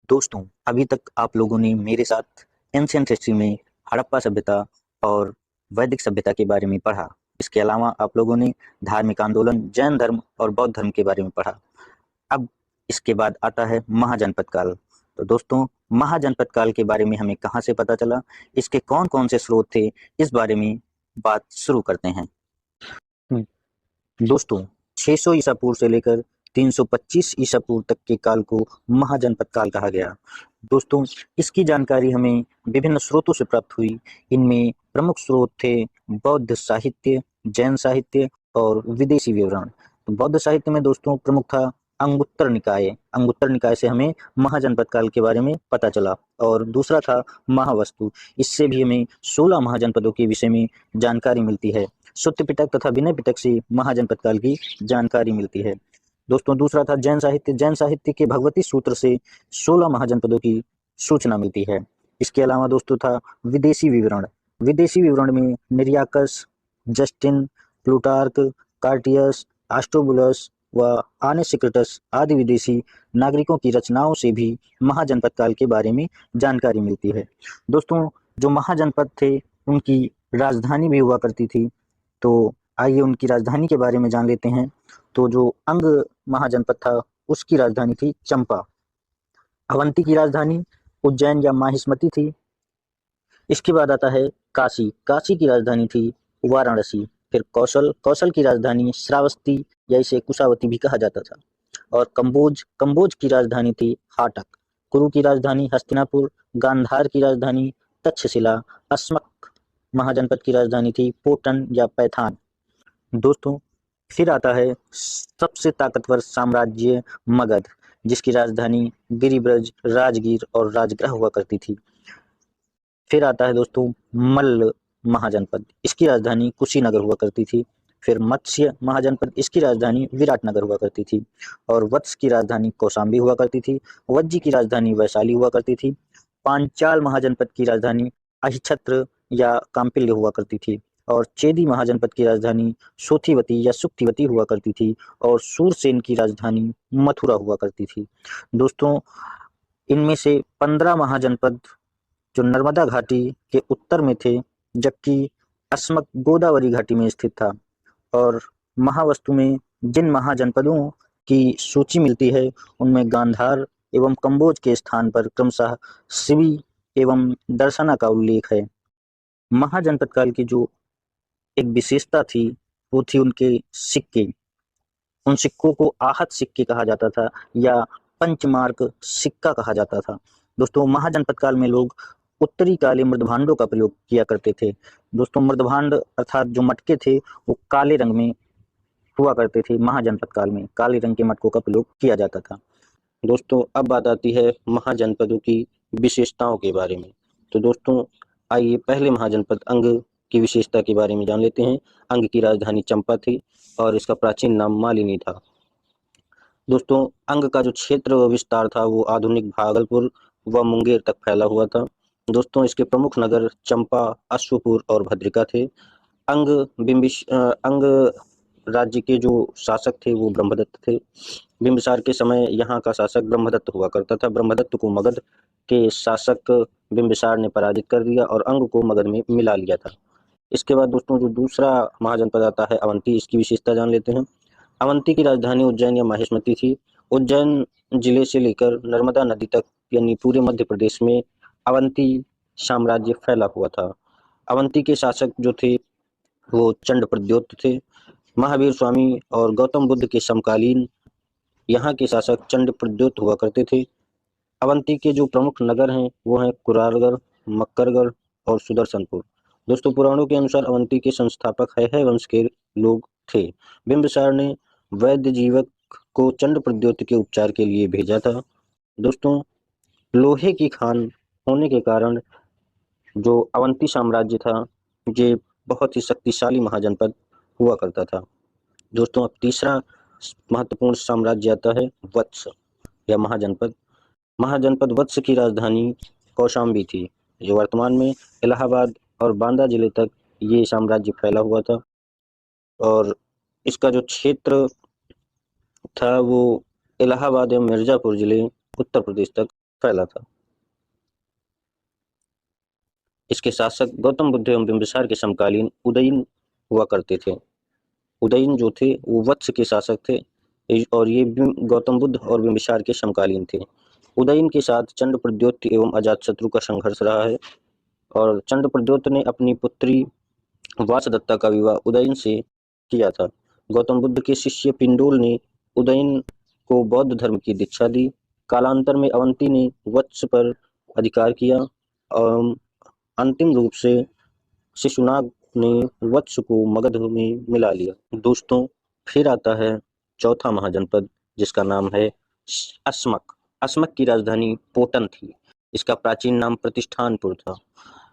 दोस्तों, अभी तक आप लोगों ने मेरे साथ एंशिएंट हिस्ट्री में हड़प्पा सभ्यता और वैदिक सभ्यता के बारे में पढ़ा। इसके अलावा आप लोगों ने धार्मिक आंदोलन, जैन धर्म और बौद्ध धर्म के बारे में पढ़ा। अब इसके बाद आता है महाजनपद काल। तो दोस्तों, महाजनपद काल के बारे में हमें कहाँ से पता चला, इसके कौन-कौन से स्रोत थे, इस बारे में बात शुरू करते हैं। दोस्तों, 600 ईसा पूर्व से लेकर 325 ईसा पूर्व तक के काल को महाजनपद काल कहा गया। दोस्तों, इसकी जानकारी हमें विभिन्न स्रोतों से प्राप्त हुई। इनमें प्रमुख स्रोत थे बौद्ध साहित्य, जैन साहित्य और विदेशी विवरण। तो बौद्ध साहित्य में दोस्तों प्रमुख था अंगुत्तर निकाय। अंगुत्तर निकाय से हमें महाजनपद काल के बारे में पता चला। और दूसरा था महावस्तु। इससे भी हमें 16 महाजनपदों के विषय में जानकारी मिलती है। सुत्त पिटक तथा विनय पिटक से महाजनपद काल की जानकारी मिलती है। दोस्तों, दूसरा था जैन साहित्य। जैन साहित्य के भगवती सूत्र से 16 महाजनपदों की सूचना मिलती है। इसके अलावा दोस्तों था विदेशी विवरण। विदेशी विवरण में निरियाकस, जस्टिन, प्लूटार्क, कार्टियस, आस्ट्रोबुलस व आनेसिक्रिटस आदि विदेशी नागरिकों की रचनाओं से भी महाजनपद काल के बारे में जानकारी मिलती है। दोस्तों, जो महाजनपद थे उनकी राजधानी भी हुआ करती थी। तो आइए उनकी राजधानी के बारे में जान लेते हैं। तो जो अंग महाजनपद था उसकी राजधानी थी चंपा। अवंती की राजधानी उज्जैन या माहिष्मति थी। इसके बाद आता है काशी। काशी की राजधानी थी वाराणसी। फिर कौशल। कौशल की राजधानी श्रावस्ती या इसे कुशावती भी कहा जाता था। और कंबोज। कंबोज की राजधानी थी हाटक। कुरु की राजधानी हस्तिनापुर। गांधार की राजधानी तक्षशिला। अस्मक महाजनपद की राजधानी थी पोटन या पैथान। दोस्तों, फिर आता है सबसे ताकतवर साम्राज्य मगध, जिसकी राजधानी गिरिब्रज, राजगीर और राजगृह हुआ करती थी। फिर आता है दोस्तों मल्ल महाजनपद। इसकी राजधानी कुशीनगर हुआ करती थी। फिर मत्स्य महाजनपद। इसकी राजधानी विराटनगर हुआ करती थी। और वत्स की राजधानी कौशाम्बी हुआ करती थी। वज्जी की राजधानी वैशाली हुआ करती थी। पांचाल महाजनपद की राजधानी अहिछत्र या काम्पिल्य हुआ करती थी। और चेदी महाजनपद की राजधानी सोथीवती या सुक्तिवती हुआ करती थी। और सूरसेन की राजधानी मथुरा हुआ करती थी। दोस्तों, इनमें से 15 महाजनपद जो नर्मदा घाटी के उत्तर में थे, जबकि अस्मक गोदावरी घाटी में स्थित था। और महावस्तु में जिन महाजनपदों की सूची मिलती है उनमें गांधार एवं कंबोज के स्थान पर क्रमशः शिवी एवं दर्शना का उल्लेख है। महाजनपद काल की जो एक विशेषता थी वो थी उनके सिक्के। उन सिक्कों को आहत सिक्के कहा जाता था या पंचमार्क सिक्का कहा जाता था। दोस्तों, महाजनपद काल में लोग उत्तरी काले मृदभांडों का प्रयोग किया करते थे। दोस्तों, मृदभांड अर्थात जो मटके थे वो काले रंग में हुआ करते थे। महाजनपद काल में काले रंग के मटकों का प्रयोग किया जाता था। दोस्तों, अब बात आती है महाजनपदों की विशेषताओं के बारे में। तो दोस्तों, आइए पहले महाजनपद अंग की विशेषता के बारे में जान लेते हैं। अंग की राजधानी चंपा थी और इसका प्राचीन नाम मालिनी था। दोस्तों, अंग का जो क्षेत्र व विस्तार था वो आधुनिक भागलपुर व मुंगेर तक फैला हुआ था। दोस्तों, इसके प्रमुख नगर चंपा, अश्वपुर और भद्रिका थे। अंग राज्य के जो शासक थे वो ब्रह्मदत्त थे। बिंबिसार के समय यहाँ का शासक ब्रह्मदत्त हुआ करता था। ब्रह्मदत्त को मगध के शासक बिंबिसार ने पराजित कर दिया और अंग को मगध में मिला लिया था। इसके बाद दोस्तों जो दूसरा महाजनपद आता है अवंती, इसकी विशेषता जान लेते हैं। अवंती की राजधानी उज्जैन या माहिष्मति थी। उज्जैन जिले से लेकर नर्मदा नदी तक यानी पूरे मध्य प्रदेश में अवंती साम्राज्य फैला हुआ था। अवंती के शासक जो थे वो चंड प्रद्योत थे। महावीर स्वामी और गौतम बुद्ध के समकालीन यहाँ के शासक चंड प्रद्योत हुआ करते थे। अवंती के जो प्रमुख नगर हैं वो हैं कुरारगढ़, मक्करगढ़ और सुदर्शनपुर। दोस्तों, पुराणों के अनुसार अवंती के संस्थापक है वंश के लोग थे। बिंबिसार ने वैद्य जीवक को चंड प्रद्योत के उपचार के लिए भेजा था। दोस्तों, लोहे की खान होने के कारण जो अवंती साम्राज्य था ये बहुत ही शक्तिशाली महाजनपद हुआ करता था। दोस्तों, अब तीसरा महत्वपूर्ण साम्राज्य आता है वत्स या महाजनपद। महाजनपद वत्स की राजधानी कौशाम्बी थी, जो वर्तमान में इलाहाबाद और बांदा जिले तक ये साम्राज्य फैला हुआ था। और इसका जो क्षेत्र था वो इलाहाबाद एवं मिर्जापुर जिले उत्तर प्रदेश तक फैला था। इसके शासक गौतम बुद्ध एवं बिंबिसार के समकालीन उदयन हुआ करते थे। उदयन जो थे वो वत्स के शासक थे और ये गौतम बुद्ध और बिंबिसार के समकालीन थे। उदयन के साथ चंड प्रद्योत एवं अजातशत्रु का संघर्ष रहा है और चंड प्रद्योत ने अपनी पुत्री वासदत्ता का विवाह उदयन से किया था। गौतम बुद्ध के शिष्य पिंडोल ने उदयन को बौद्ध धर्म की दीक्षा दी। कालांतर में अवंती ने वत्स पर अधिकार किया और अंतिम रूप से शिशुनाग ने वत्स को मगध में मिला लिया। दोस्तों, फिर आता है चौथा महाजनपद जिसका नाम है अस्मक। अस्मक की राजधानी पोटन थी। इसका प्राचीन नाम प्रतिष्ठानपुर था।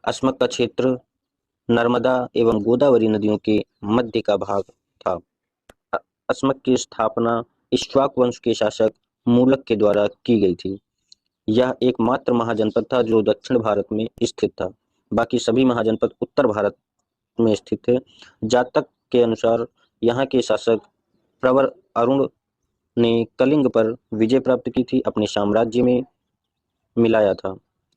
अस्मक का क्षेत्र नर्मदा एवं गोदावरी नदियों के मध्य का भाग था। अस्मक की स्थापना इक्ष्वाकु वंश के शासक मूलक के द्वारा की गई थी। यह एकमात्र महाजनपद था जो दक्षिण भारत में स्थित था। बाकी सभी महाजनपद उत्तर भारत में स्थित थे। जातक के अनुसार यहाँ के शासक प्रवर अरुण ने कलिंग पर विजय प्राप्त की थी, अपने साम्राज्य में मिलाया था।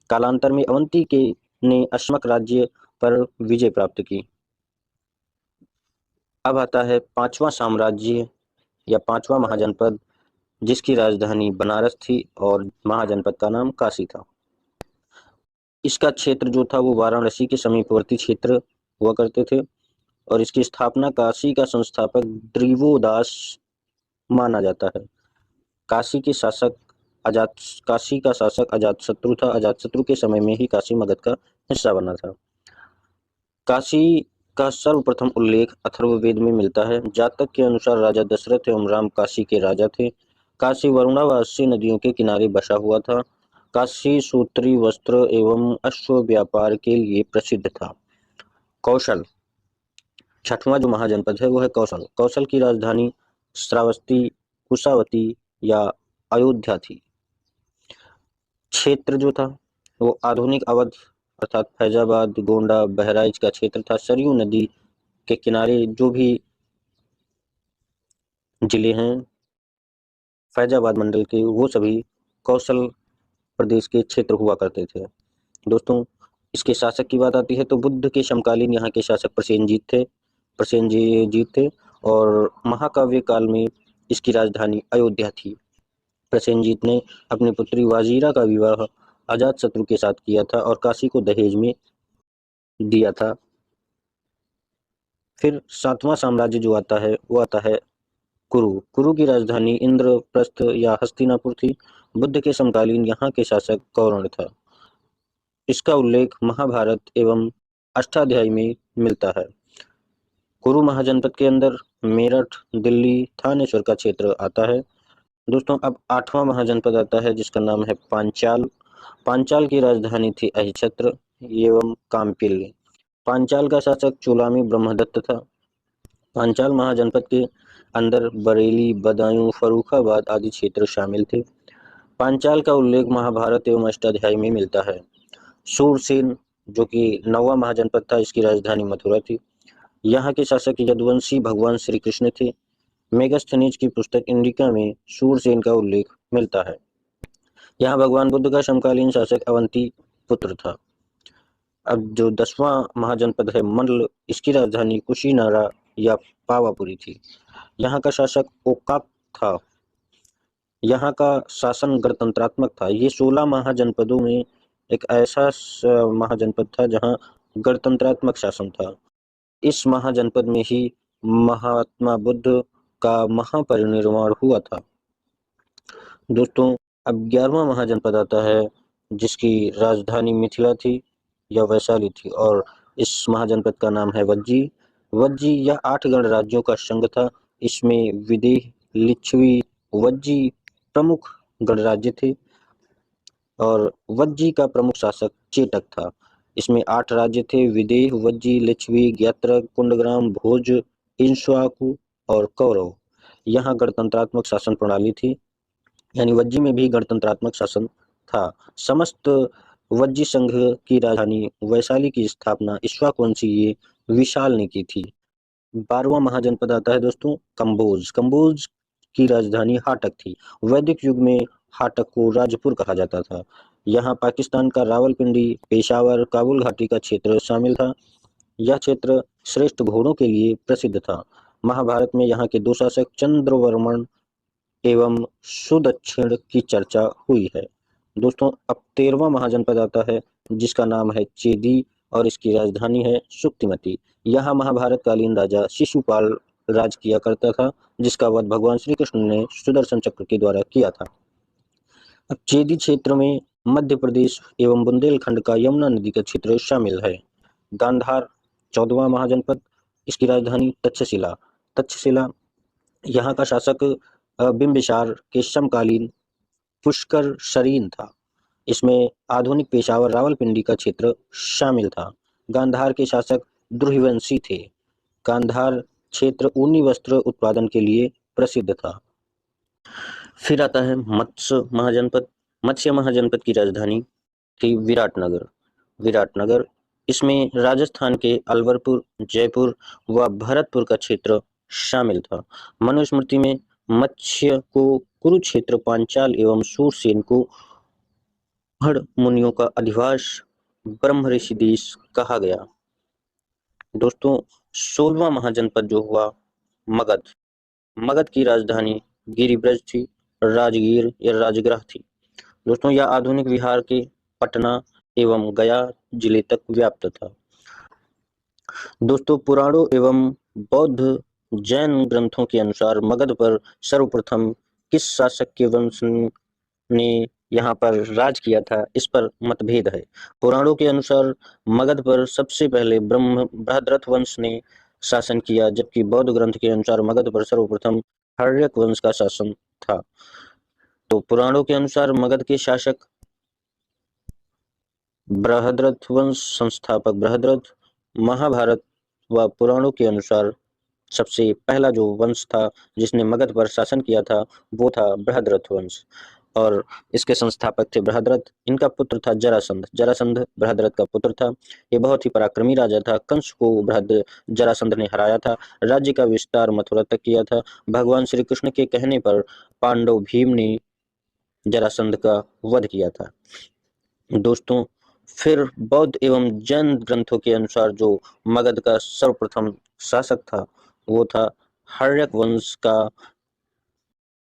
कालांतर में अवंती के ने अस्मक राज्य पर विजय प्राप्त की। अब आता है पांचवा साम्राज्य या पांचवा महाजनपद जिसकी राजधानी बनारस थी और महाजनपद का नाम काशी था। इसका क्षेत्र जो था वो वाराणसी के समीपवर्ती क्षेत्र हुआ करते थे और इसकी स्थापना काशी का संस्थापक द्रिवोदास माना जाता है। काशी का शासक अजातशत्रु था। अजातशत्रु के समय में ही काशी मगध का हिस्सा बना था। काशी का सर्वप्रथम उल्लेख अथर्ववेद में मिलता है। जातक के अनुसार राजा दशरथ एवं राम काशी के राजा थे। काशी वरुणा व अस्सी नदियों के किनारे बसा हुआ था। काशी सूत्री वस्त्र एवं अश्व व्यापार के लिए प्रसिद्ध था। कौशल, छठवां जो महाजनपद है वो है कौशल। कौशल की राजधानी श्रावस्ती, कुशावती या अयोध्या थी। क्षेत्र जो था वो आधुनिक अवध अर्थात फैजाबाद, गोंडा, बहराइच का क्षेत्र था। सरयू नदी के किनारे जो भी जिले हैं फैजाबाद मंडल के वो सभी कौशल प्रदेश के क्षेत्र हुआ करते थे। दोस्तों, इसके शासक की बात आती है तो बुद्ध के समकालीन यहाँ के शासक प्रसेनजीत थे और महाकाव्य काल में इसकी राजधानी अयोध्या थी। प्रसेनजीत ने अपनी पुत्री वाजीरा का विवाह अजातशत्रु के साथ किया था और काशी को दहेज में दिया था। फिर सातवां साम्राज्य जो आता है वो आता है कुरु। कुरु की राजधानी इंद्रप्रस्थ या हस्तिनापुर थी। बुद्ध के समकालीन यहाँ के शासक कौरण था। इसका उल्लेख महाभारत एवं अष्टाध्यायी में मिलता है। कुरु महाजनपद के अंदर मेरठ, दिल्ली, थानेश्वर का क्षेत्र आता है। दोस्तों, अब आठवां महाजनपद आता है जिसका नाम है पांचाल। पांचाल की राजधानी थी अहिछत्र एवं काम्पिल्य। पांचाल का शासक चोलामी ब्रह्मदत्त था। पांचाल महाजनपद के अंदर बरेली, बदायूं, फर्रुखाबाद आदि क्षेत्र शामिल थे। पांचाल का उल्लेख महाभारत एवं अष्टाध्यायी में मिलता है। सूरसेन जो कि नौवां महाजनपद था, इसकी राजधानी मथुरा थी। यहाँ के शासक यदुवंशी भगवान श्री कृष्ण थे। मेगास्थनीज की पुस्तक इंडिका में सूरसेन का उल्लेख मिलता है। यहाँ भगवान बुद्ध का समकालीन शासक अवंती पुत्र था। अब जो 10वां महाजनपद है मंडल, इसकी राजधानी कुशीनारा या पावापुरी थी। यहाँ का शासक ओकाक था। यहाँ का शासन गणतंत्रात्मक था। ये 16 महाजनपदों में एक ऐसा महाजनपद था जहाँ गणतंत्रात्मक शासन था। इस महाजनपद में ही महात्मा बुद्ध का महापरिनिर्वाण हुआ था। दोस्तों, अब 11वां महाजनपद आता है जिसकी राजधानी मिथिला थी या वैशाली थी और इस महाजनपद का नाम है वज्जी। वज्जी यह 8 गणराज्यों का संघ था। इसमें विदेह, लिच्छवी, वज्जी प्रमुख गणराज्य थे और वज्जी का प्रमुख शासक चेटक था। इसमें 8 राज्य थे: विदेह, वज्जी, लिच्छवी, ज्ञात्रक, कुंडग्राम, भोज, इक्ष्वाकु और कौरव। यहाँ गणतंत्रात्मक शासन प्रणाली थी, यानी वज्जी में भी गणतंत्रात्मक शासन था। समस्त वज्जी संघ की राजधानी वैशाली की स्थापना इक्ष्वाकुवंशीय विशाल ने की थी। 12वां महाजनपद आता है दोस्तों कंबोज। कंबोज की राजधानी हाटक थी। वैदिक युग में हाटक को राजपुर कहा जाता था। यहाँ पाकिस्तान का रावलपिंडी, पेशावर, काबुल घाटी का क्षेत्र शामिल था। यह क्षेत्र श्रेष्ठ घोड़ों के लिए प्रसिद्ध था। महाभारत में यहाँ के दो शासक चंद्रवर्मन एवं सुदक्षिण की चर्चा हुई है। दोस्तों, अब 13वां महाजनपद आता है जिसका नाम है चेदी और इसकी राजधानी है सुक्तिमती। यहाँ महाभारत कालीन राजा शिशुपाल राज किया करता था, जिसका वध भगवान श्री कृष्ण ने सुदर्शन चक्र के द्वारा किया था। अब चेदी क्षेत्र में मध्य प्रदेश एवं बुंदेलखंड का यमुना नदी का क्षेत्र शामिल है। गांधार 14वां महाजनपद, इसकी राजधानी तक्षशिला। तक्षशिला यहाँ का शासक बिंबिसार के समकालीन पुष्कर शरीन था। इसमें आधुनिक पेशावर रावलपिंडी का क्षेत्र शामिल था। गांधार के शासक द्रुहिवंशी थे। गांधार क्षेत्र ऊनी वस्त्र उत्पादन के लिए प्रसिद्ध था। फिर आता है मत्स्य महाजनपद। मत्स्य महाजनपद की राजधानी थी विराटनगर। विराटनगर, इसमें राजस्थान के अलवरपुर, जयपुर व भरतपुर का क्षेत्र शामिल था। मनुस्मृति में मत्स्य को कुरुक्षेत्र, पांचाल एवं सूरसेन को हड़ मुनियों का अधिवास ब्रह्म ऋषि देश कहा गया। दोस्तों, 16वां महाजनपद जो हुआ मगध। मगध की राजधानी गिरिब्रज थी, राजगीर या राजगृह थी। दोस्तों, यह आधुनिक बिहार के पटना एवं गया जिले तक व्याप्त था। दोस्तों, पुराणों एवं बौद्ध जैन ग्रंथों के अनुसार मगध पर सर्वप्रथम किस शासक के वंश ने यहाँ पर राज किया था, इस पर मतभेद है। पुराणों के अनुसार मगध पर सबसे पहले बृहद्रथ वंश ने शासन किया, जबकि बौद्ध ग्रंथ के अनुसार मगध पर सर्वप्रथम हर्यक वंश का शासन था। तो पुराणों के अनुसार मगध के शासक बृहद्रथ वंश, संस्थापक बृहद्रथ। महाभारत व पुराणों के अनुसार सबसे पहला जो वंश था जिसने मगध पर शासन किया था वो था बृहद्रथ वंश, और इसके संस्थापक थे बृहद्रथ। इनका पुत्र था जरासंध। जरासंध बृहद्रथ का पुत्र था। ये बहुत ही पराक्रमी राजा था। कंस को जरासंध ने हराया था। राज्य का विस्तार मथुरा तक किया था। भगवान श्री कृष्ण के कहने पर पांडव भीम ने जरासंध का वध किया था। दोस्तों, फिर बौद्ध एवं जैन ग्रंथों के अनुसार जो मगध का सर्वप्रथम शासक था वो था हर्यक वंश का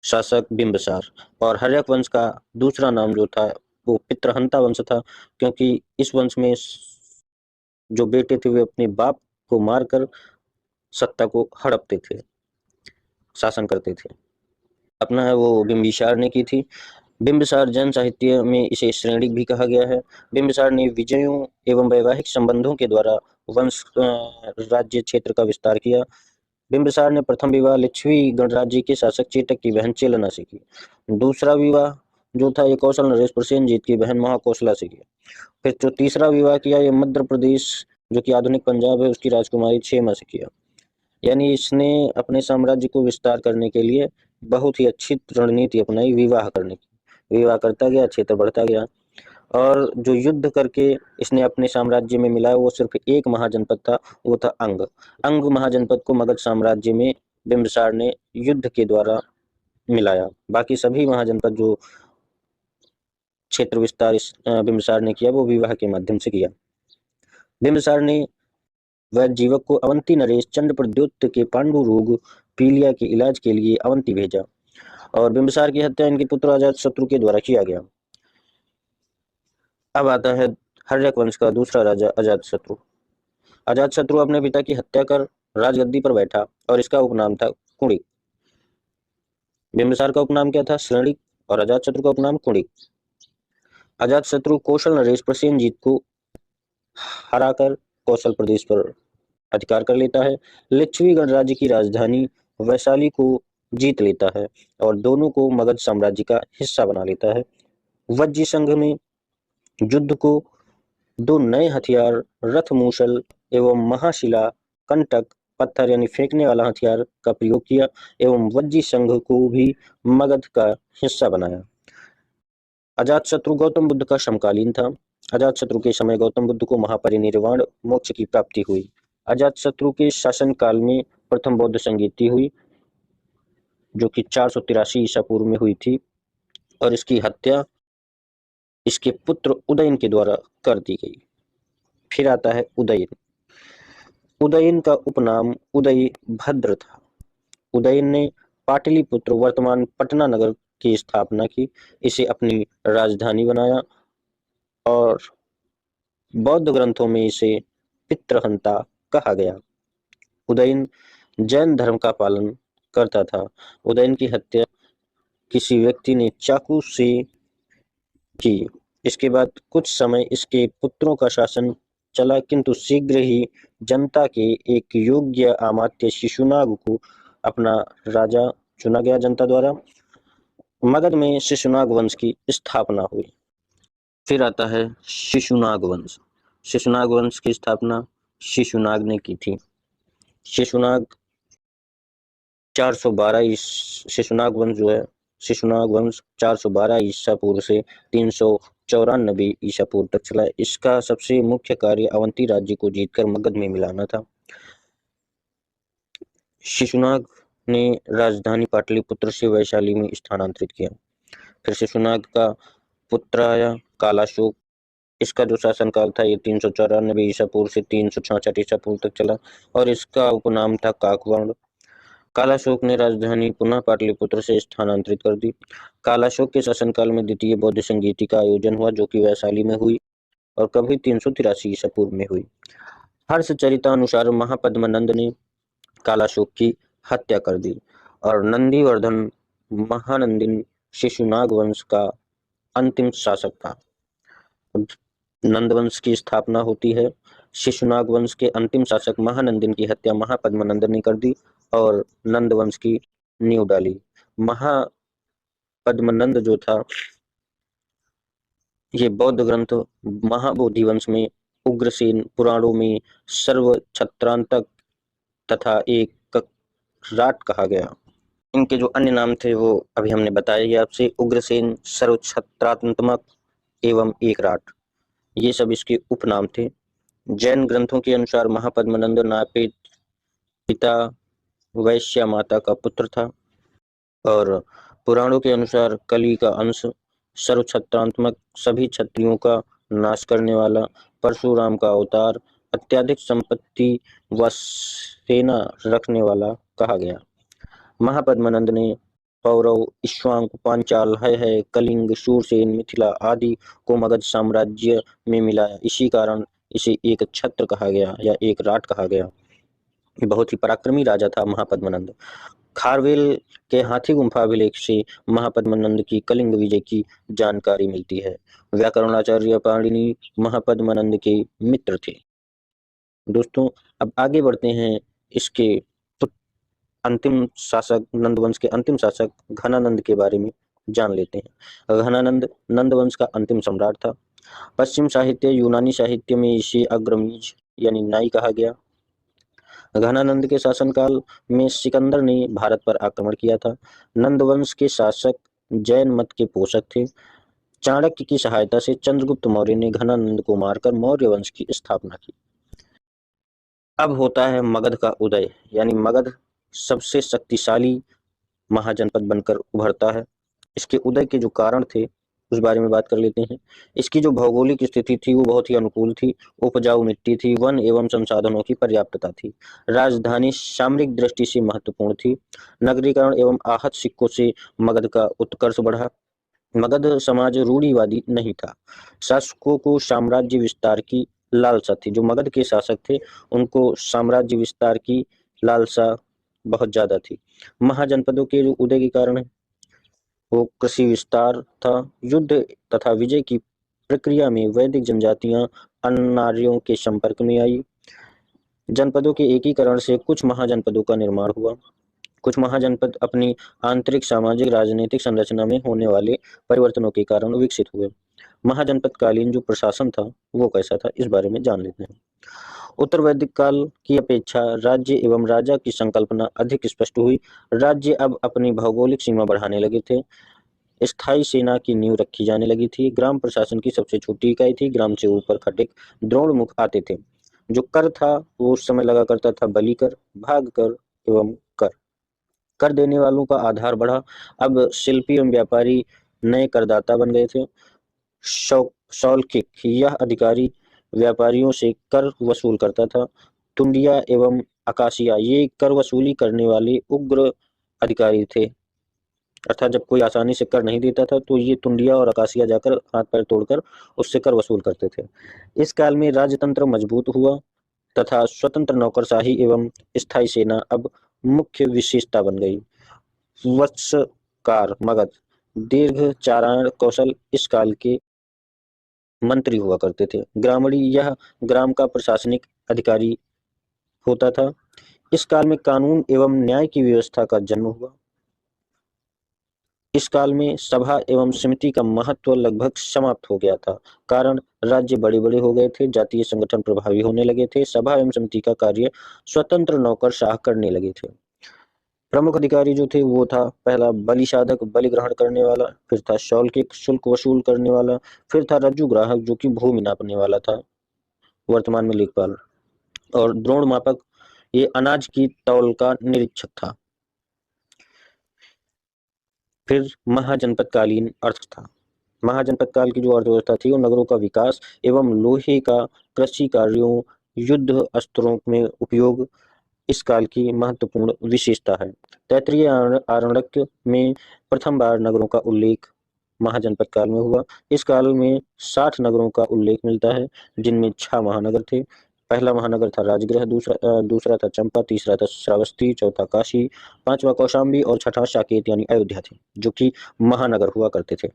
शासक बिंबिसार, और हर्यक वंश का दूसरा नाम जो था वो पितृहंता वंश था, क्योंकि इस वंश में जो बेटे थे वे अपने बाप को मारकर सत्ता को हड़पते थे, शासन करते थे। अपना है वो बिंबिसार ने की थी। बिंबिसार जैन साहित्य में इसे श्रेणिक भी कहा गया है। बिंबिसार ने विजयों एवं वैवाहिक संबंधों के द्वारा वंश राज्य क्षेत्र का विस्तार किया। बिंबिसार ने प्रथम विवाह लिच्छवी गणराज्य के शासक चेटक की बहन चेलना से की। दूसरा विवाह जो था ये कौशल नरेश प्रसेनजीत की बहन महाकौशला से किया। फिर जो तीसरा विवाह किया ये मध्य प्रदेश जो कि आधुनिक पंजाब है उसकी राजकुमारी क्षेमा से किया। यानी इसने अपने साम्राज्य को विस्तार करने के लिए बहुत ही अच्छी रणनीति अपनाई विवाह करने की। विवाह करता गया, क्षेत्र बढ़ता गया, और जो युद्ध करके इसने अपने साम्राज्य में मिलाया वो सिर्फ एक महाजनपद था, वो था अंग। अंग महाजनपद को मगध साम्राज्य में बिंबिसार ने युद्ध के द्वारा मिलाया। बाकी सभी महाजनपद जो क्षेत्र विस्तार इस बिंबिसार ने किया वो विवाह के माध्यम से किया। बिंबिसार ने वैजीवक को अवंती नरेश चंद्रप्रद्योत के पांडु रोग पीलिया के इलाज के लिए अवंती भेजा, और बिंबिसार की हत्या इनके पुत्र अजातशत्रु के द्वारा किया गया। अब आता है हर्यक वंश का दूसरा राजा अजातशत्रु। अजातशत्रु अपने पिता की हत्या कर राजगद्दी पर बैठा और इसका उपनाम था कुणिक। बिंबिसार का उपनाम क्या था? श्रेणिक, और अजातशत्रु का उपनाम कुणिक। अजातशत्रु कौशल नरेश प्रसेनजीत को हराकर कौशल प्रदेश पर अधिकार कर लेता है। लिच्छवी गणराज्य की राजधानी वैशाली को जीत लेता है और दोनों को मगध साम्राज्य का हिस्सा बना लेता है। वज्जी संघ में युद्ध को दो नए हथियार रथ मूसल एवं महाशिला कंटक पत्थर यानी फेंकने वाला हथियार का प्रयोग किया एवं वज्जी संघ को भी मगध का हिस्सा बनाया। अजातशत्रु गौतम बुद्ध का समकालीन था। अजातशत्रु के समय गौतम बुद्ध को महापरिनिर्वाण मोक्ष की प्राप्ति हुई। अजातशत्रु के शासन काल में प्रथम बौद्ध संगीति हुई जो कि 483 ईसा पूर्व में हुई थी। और इसकी हत्या इसके पुत्र उदयन के द्वारा कर दी गई। फिर आता है उदयन। उदयन का उपनाम उदय भद्र था। उदयन ने पाटलिपुत्र वर्तमान पटना नगर की स्थापना की, इसे अपनी राजधानी बनाया और बौद्ध ग्रंथों में इसे पितृहंता कहा गया। उदयन जैन धर्म का पालन करता था। उदयन की हत्या किसी व्यक्ति ने चाकू से की। इसके बाद कुछ समय इसके पुत्रों का शासन चला, किंतु शीघ्र ही जनता के एक योग्य अमात्य शिशुनाग को अपना राजा चुना गया जनता द्वारा। मगध में शिशुनाग वंश की स्थापना हुई। फिर आता है शिशुनाग वंश। शिशुनाग वंश की स्थापना शिशुनाग ने की थी। शिशुनाग 412 शिशुनाग वंश जो है, शिशुनाग वंश 412 ईसा पूर्व से 394 ईसा पूर्व तक चला। इसका सबसे मुख्य कार्य अवंती राज्य को जीतकर मगध में मिलाना था। शिशुनाग ने राजधानी पाटलिपुत्र से वैशाली में स्थानांतरित किया। फिर शिशुनाग का पुत्र आया कालाशोक। इसका जो शासनकाल था ये 394 ईसा पूर्व से 366 ईसा पूर्व तक चला और इसका उपनाम था काकवर्ण। कालाशोक ने राजधानी पुनः पाटलिपुत्र से स्थानांतरित कर दी। कालाशोक के शासनकाल में द्वितीय बौद्ध संगीति का आयोजन हुआ, जो कि वैशाली में हुई और कब हुई? 383 ईसा पूर्व में हुई। हर्षचरितानुसार महापद्मनंद ने कालाशोक की हत्या कर दी और नंदीवर्धन महानंदिन शिशुनाग वंश का अंतिम शासक था। नंदवंश की स्थापना होती है। शिशुनाग वंश के अंतिम शासक महानंदिन की हत्या महापद्मनंद ने कर दी और नंदवंश की नींव डाली। महापद्मनंद जो था ये बौद्ध ग्रंथ महाबोधि वंश में उग्रसेन, पुराणों में सर्वछत्रांतक तथा एक राट कहा गया। इनके जो अन्य नाम थे वो अभी हमने बताए ही आपसे, उग्रसेन, सर्वछत्रात्मक एवं एक राट, ये सब इसके उपनाम थे। जैन ग्रंथों के अनुसार महापद्मनंद नापित पिता वैश्या माता का पुत्र था और पुराणों के अनुसार कली का अंश, सर्वछत्रात्मक, सभी क्षत्रियों का नाश करने वाला, परशुराम का अवतार, अत्यधिक संपत्ति व सेना रखने वाला कहा गया। महापद्मनंद ने पौरव, इक्ष्वाकु, पांचाल, है कलिंग, शूरसेन, मिथिला आदि को मगध साम्राज्य में मिलाया। इसी कारण इसे एक छत्र कहा गया या एक राट कहा गया। ये बहुत ही पराक्रमी राजा था महापद्मनंद। खारवेल के हाथी गुंफा अभिलेख से महापद्मनंद की कलिंग विजय की जानकारी मिलती है। व्याकरणाचार्य पाणिनि महापद्मनंद के मित्र थे। दोस्तों अब आगे बढ़ते हैं, इसके अंतिम शासक, नंदवंश के अंतिम शासक घनानंद के बारे में जान लेते हैं। घनानंद नंदवंश का अंतिम सम्राट था। पश्चिम साहित्य, यूनानी साहित्य में इसे अग्रमीज यानी नाई कहा गया। घनानंद के शासनकाल में सिकंदर ने भारत पर आक्रमण किया था। नंदवंश के शासक जैन मत के पोषक थे। चाणक्य की सहायता से चंद्रगुप्त मौर्य ने घनानंद को मारकर मौर्य वंश की स्थापना की। अब होता है मगध का उदय, यानी मगध सबसे शक्तिशाली महाजनपद बनकर उभरता है। इसके उदय के जो कारण थे उस बारे में बात कर लेते हैं। इसकी जो भौगोलिक स्थिति थी वो बहुत ही अनुकूल थी। उपजाऊ मिट्टी थी, वन एवं संसाधनों की पर्याप्तता थी। राजधानी सामरिक दृष्टि से महत्वपूर्ण थी। नगरीकरण एवं आहत सिक्कों से मगध का उत्कर्ष बढ़ा। मगध समाज रूढ़िवादी नहीं था। शासकों को साम्राज्य विस्तार की लालसा थी। जो मगध के शासक थे उनको साम्राज्य विस्तार की लालसा बहुत ज्यादा थी। महाजनपदों के जो उदय के कारण है वो कृषि विस्तार था। युद्ध तथा विजय की प्रक्रिया में वैदिक जनजातियां अन्नार्यों के संपर्क में आई। जनपदों के एकीकरण से कुछ महाजनपदों का निर्माण हुआ। कुछ महाजनपद अपनी आंतरिक सामाजिक राजनीतिक संरचना में होने वाले परिवर्तनों के कारण विकसित हुए। महाजनपद कालीन जो प्रशासन था वो कैसा था, इस बारे में जान लेते हैं। उत्तर वैदिक काल की अपेक्षा राज्य एवं राजा की संकल्पना अधिक स्पष्ट हुई। राज्य अब अपनी भौगोलिक सीमा बढ़ाने लगे थे। स्थायी सेना की नींव रखी जाने लगी थी। ग्राम प्रशासन की सबसे छोटी इकाई थी। ग्राम से ऊपर खटिक द्रोणमुख आते थे। जो कर था वो उस समय लगा करता था बलि कर, भाग कर एवं कर। कर देने वालों का आधार बढ़ा। अब शिल्पी एवं व्यापारी नए करदाता बन गए थे। शौल्किक यह अधिकारी व्यापारियों से कर वसूल करता था। तुंडिया एवं अकासिया ये कर वसूली करने वाले उग्र अधिकारी थे। अर्थात जब कोई आसानी से कर नहीं देता था तो ये तुंडिया और अकासिया जाकर हाथ पैर तोड़कर उससे कर वसूल करते थे। इस काल में राजतंत्र मजबूत हुआ तथा स्वतंत्र नौकरशाही एवं स्थायी सेना अब मुख्य विशेषता बन गई। वत्सकार मगध दीर्घ चारण कौशल इस काल के मंत्री हुआ करते थे। ग्रामणी यह ग्राम का प्रशासनिक अधिकारी होता था। इस काल में कानून एवं न्याय की व्यवस्था का जन्म हुआ। इस काल में सभा एवं समिति का महत्व लगभग समाप्त हो गया था। कारण राज्य बड़े बड़े हो गए थे, जातीय संगठन प्रभावी होने लगे थे, सभा एवं समिति का कार्य स्वतंत्र नौकरशाह करने लगे थे। प्रमुख अधिकारी जो थे वो था पहला बलि साधक बलि ग्रहण करने वाला, फिर था शौल्किक शुल्क वसूल करने वाला, फिर था रज्जु ग्राहक जो कि भूमि नापने वाला था, वर्तमान में लेखपाल, और द्रोण मापक ये अनाज की तौल का निरीक्षक था। फिर महाजनपदकालीन अर्थ था। महाजनपद काल की जो अर्थव्यवस्था थी वो नगरों का विकास एवं लोहे का कृषि कार्यों युद्ध अस्त्रों में उपयोग इस काल की महत्वपूर्ण विशेषता है। तैत्तिरीय आरण्यक में प्रथम बार नगरों का उल्लेख महाजनपद काल में हुआ। इस काल में 60 नगरों का उल्लेख मिलता है जिनमें 6 महानगर थे। पहला महानगर था राजगृह, दूसरा था चंपा, तीसरा था श्रावस्ती, चौथा काशी, पांचवा कौशाम्बी और छठा साकेत यानी अयोध्या थे जो कि महानगर हुआ करते थे।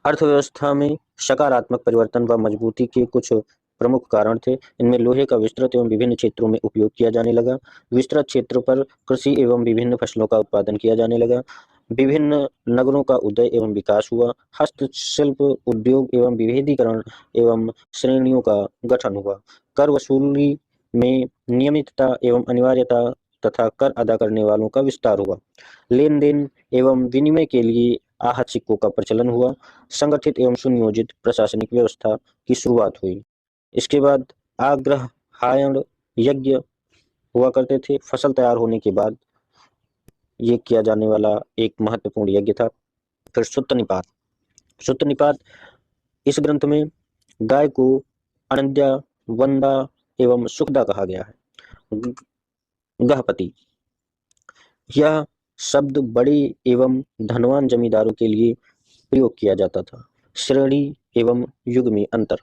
अर्थव्यवस्था में सकारात्मक परिवर्तन व मजबूती के कुछ प्रमुख कारण थे। इनमें लोहे का विस्तृत एवं विभिन्न क्षेत्रों में उपयोग किया जाने लगा। विस्तृत क्षेत्र पर कृषि एवं विभिन्न फसलों का उत्पादन किया जाने लगा। विभिन्न नगरों का उदय एवं विकास हुआ। हस्तशिल्प उद्योग एवं विभेदीकरण एवं श्रेणियों का गठन हुआ। कर वसूली में नियमितता एवं अनिवार्यता तथा कर अदा करने वालों का विस्तार हुआ। लेन देन एवं विनिमय के लिए आहत सिक्कों का प्रचलन हुआ। संगठित एवं सुनियोजित प्रशासनिक व्यवस्था की शुरुआत हुई। इसके बाद आग्रहायण यज्ञ हुआ करते थे। फसल तैयार होने के बाद ये किया जाने वाला एक महत्वपूर्ण यज्ञ था। फिर सूत्रनिपात। सूत्रनिपात इस ग्रंथ में गाय को अनद्या, वंदा एवं सुखदा कहा गया है। गहपति यह शब्द बड़े एवं धनवान जमींदारों के लिए प्रयोग किया जाता था। श्रेणी एवं युग में अंतर।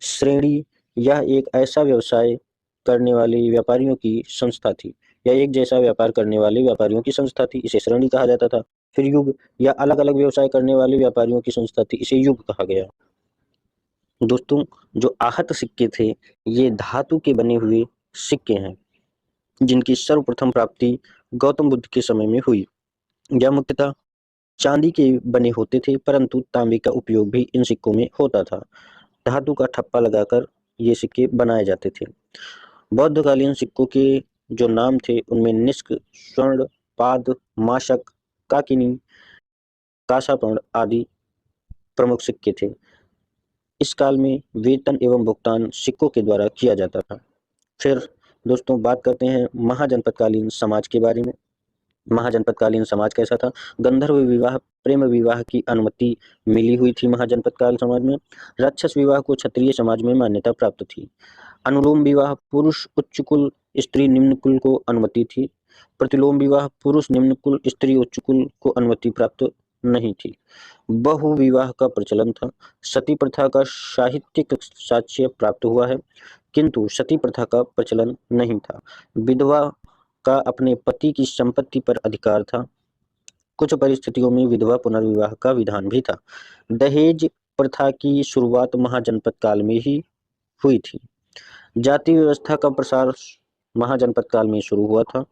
श्रेणी यह एक ऐसा व्यवसाय करने वाले व्यापारियों की संस्था थी। यह एक जैसा व्यापार करने वाले व्यापारियों की संस्था थी, इसे श्रेणी कहा जाता था। फिर युग यह अलग अलग व्यवसाय करने वाले व्यापारियों की संस्था थी, इसे युग कहा गया। दोस्तों, जो आहत सिक्के थे ये धातु के बने हुए सिक्के हैं जिनकी सर्वप्रथम प्राप्ति गौतम बुद्ध के समय में हुई। यह मुख्यतः चांदी के बने होते थे परंतु तांबे का उपयोग भी इन सिक्कों में होता था। धातु का ठप्पा लगाकर ये सिक्के बनाए जाते थे। बौद्धकालीन सिक्कों के जो नाम थे उनमें निष्क, स्वर्ण, पाद, माशक, काकिनी, कासापर्ण आदि प्रमुख सिक्के थे। इस काल में वेतन एवं भुगतान सिक्कों के द्वारा किया जाता था। फिर दोस्तों बात करते हैं महाजनपदकालीन समाज के बारे में। महाजनपदकालीन समाज कैसा था? गंधर्व विवाह, प्रेम विवाह की अनुमति मिली हुई थी महाजनपदकाल समाज में। राक्षस विवाह को क्षत्रिय समाज में मान्यता प्राप्त थी। अनुलोम विवाह पुरुष उच्च कुल स्त्री निम्न कुल को अनुमति थी। प्रतिलोम विवाह पुरुष निम्न कुल स्त्री उच्च कुल को अनुमति प्राप्त नहीं थी। बहु विवाह का प्रचलन था। सती प्रथा का साहित्यिक साक्ष्य प्राप्त हुआ है किंतु सती प्रथा का प्रचलन नहीं था। विधवा का अपने पति की संपत्ति पर अधिकार था। कुछ परिस्थितियों में विधवा पुनर्विवाह का विधान भी था। दहेज प्रथा की शुरुआत महाजनपद काल में ही हुई थी। जाति व्यवस्था का प्रसार महाजनपद काल में शुरू हुआ था।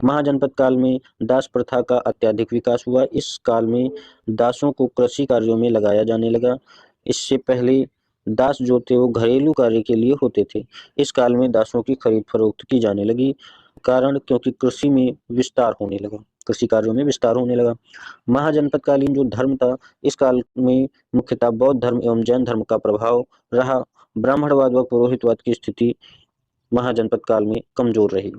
महाजनपद काल में दास प्रथा का अत्यधिक विकास हुआ। इस काल में दासों को कृषि कार्यों में लगाया जाने लगा। इससे पहले दास जो थे वो घरेलू कार्य के लिए होते थे। इस काल में दासों की खरीद फरोख्त की जाने लगी। कारण क्योंकि कृषि में विस्तार होने लगा, कृषि कार्यों में विस्तार होने लगा। महाजनपदकालीन जो धर्म था इस काल में मुख्यतः बौद्ध धर्म एवं जैन धर्म का प्रभाव रहा। ब्राह्मणवाद व पुरोहितवाद की स्थिति महाजनपद काल में कमजोर रही।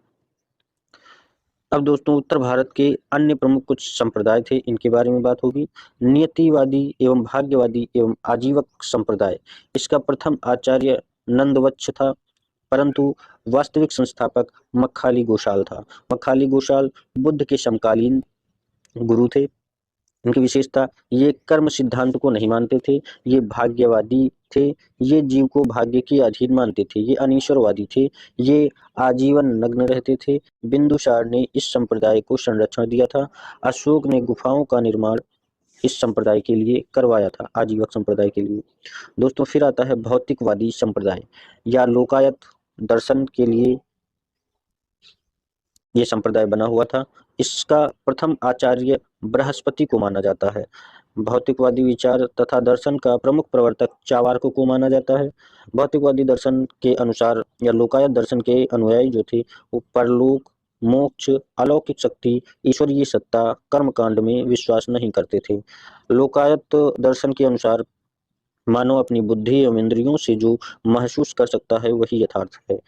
अब दोस्तों उत्तर भारत के अन्य प्रमुख कुछ संप्रदाय थे, इनके बारे में बात होगी। नियतिवादी एवं भाग्यवादी एवं आजीवक संप्रदाय। इसका प्रथम आचार्य नंदवत्स था, परंतु वास्तविक संस्थापक मक्खाली गोशाल था। मक्खाली गोशाल बुद्ध के समकालीन गुरु थे। इनकी विशेषता, ये कर्म सिद्धांत को नहीं मानते थे, ये भाग्यवादी थे, ये जीव को भाग्य के अधीन मानते थे, ये अनीश्वरवादी थे, ये आजीवन नग्न रहते थे। बिंदुसार ने इस संप्रदाय को संरक्षण दिया था। अशोक ने गुफाओं का निर्माण इस संप्रदाय के लिए करवाया था, आजीवक संप्रदाय के लिए। दोस्तों फिर आता है भौतिकवादी संप्रदाय या लोकायत दर्शन के लिए ये संप्रदाय बना हुआ था। इसका प्रथम आचार्य बृहस्पति को माना जाता है। भौतिकवादी विचार तथा दर्शन का प्रमुख प्रवर्तक चावार्क को माना जाता है। भौतिकवादी दर्शन के अनुसार या लोकायत दर्शन के अनुयायी जो थे वो परलोक, मोक्ष, अलौकिक शक्ति, ईश्वरीय सत्ता, कर्मकांड में विश्वास नहीं करते थे। लोकायत दर्शन के अनुसार मानव अपनी बुद्धि एवं इंद्रियों से जो महसूस कर सकता है वही यथार्थ है।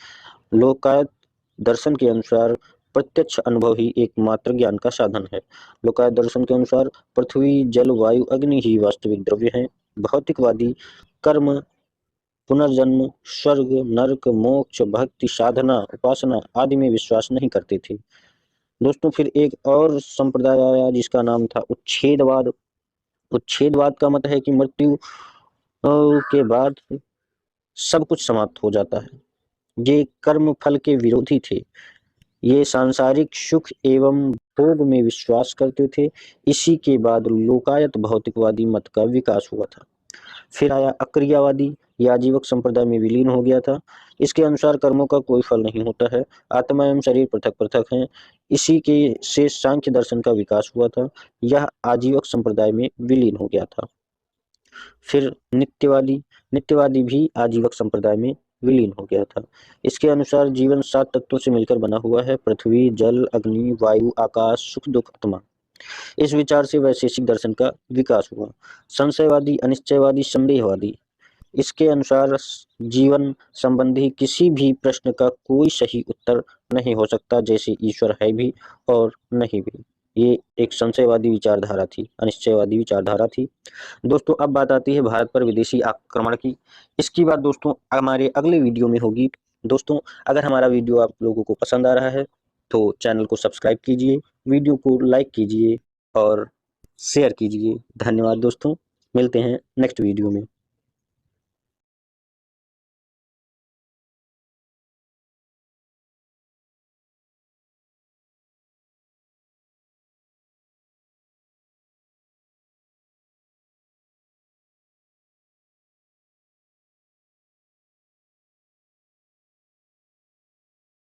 लोकायत दर्शन के अनुसार प्रत्यक्ष अनुभव ही एकमात्र ज्ञान का साधन है। लोकायत दर्शन के अनुसार पृथ्वी, जल, वायु, अग्नि ही वास्तविक द्रव्य हैं। भौतिकवादी कर्म, पुनर्जन्म, स्वर्ग, नरक, मोक्ष, भक्ति, साधना, उपासना आदि में विश्वास नहीं करते थे। दोस्तों फिर एक और संप्रदाय आया जिसका नाम था उच्छेदवाद। उच्छेदवाद का मत है कि मृत्यु के बाद सब कुछ समाप्त हो जाता है। ये कर्म फल के विरोधी थे। ये सांसारिक सुख एवं भोग में विश्वास करते थे। इसी के बाद लोकायत भौतिकवादी मत का विकास हुआ था। फिर आया अक्रियावादी, यह आजीवक संप्रदाय में विलीन हो गया था। इसके अनुसार कर्मों का कोई फल नहीं होता है, आत्मा एवं शरीर पृथक पृथक हैं। इसी के से सांख्य दर्शन का विकास हुआ था। यह आजीवक संप्रदाय में विलीन हो गया था। फिर नित्यवादी, नित्यवादी भी आजीवक संप्रदाय में विलीन हो गया था। इसके अनुसार जीवन 7 तत्वों से मिलकर बना हुआ है, पृथ्वी, जल, अग्नि, वायु, आकाश, सुख दुख, आत्मा। इस विचार से वैशेषिक दर्शन का विकास हुआ। संशयवादी, अनिश्चयवादी, संदेहवादी। इसके अनुसार जीवन संबंधी किसी भी प्रश्न का कोई सही उत्तर नहीं हो सकता, जैसे ईश्वर है भी और नहीं भी। ये एक संशयवादी विचारधारा थी, अनिश्चयवादी विचारधारा थी। दोस्तों अब बात आती है भारत पर विदेशी आक्रमण की। इसकी बात दोस्तों हमारे अगले वीडियो में होगी। दोस्तों अगर हमारा वीडियो आप लोगों को पसंद आ रहा है तो चैनल को सब्सक्राइब कीजिए, वीडियो को लाइक कीजिए और शेयर कीजिए। धन्यवाद दोस्तों, मिलते हैं नेक्स्ट वीडियो में।